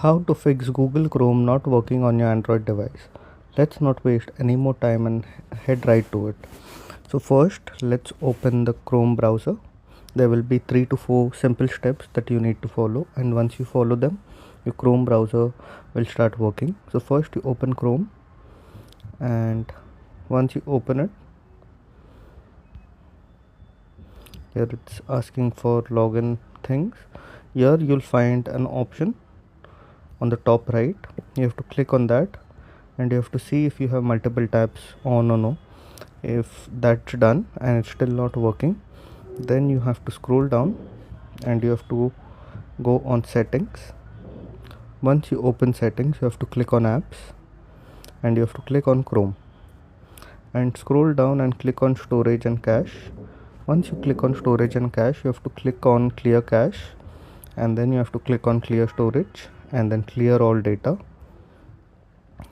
How to fix Google Chrome not working on your Android device. Let's not waste any more time and head right to it. So first, let's open the Chrome browser. There will be 3 to 4 simple steps that you need to follow, and once you follow them, your Chrome browser will start working. So first you open Chrome, and once you open it, here it's asking for login things. Here you'll find an option on the top right. You have to click on that, and you have to see if you have multiple tabs on or no. If that's done and it's still not working, then you have to scroll down and you have to go on settings. Once you open settings, you have to click on apps and you have to click on Chrome and scroll down and click on storage and cache. Once you click on storage and cache, you have to click on clear cache, and then you have to click on clear storage and then clear all data.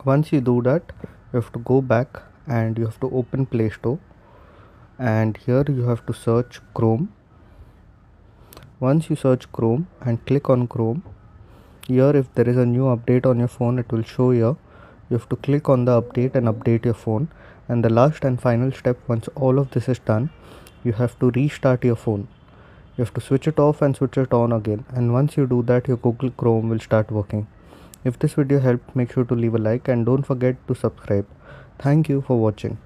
Once you do that, you have to go back and you have to open Play Store, and here you have to search Chrome. Once you search Chrome and click on Chrome, here if there is a new update on your phone, it will show here. You have to click on the update and update your phone. And the last and final step, once all of this is done, you have to restart your phone. You have to switch it off and switch it on again, and once you do that, your Google Chrome will start working. If this video helped, make sure to leave a like and don't forget to subscribe. Thank you for watching.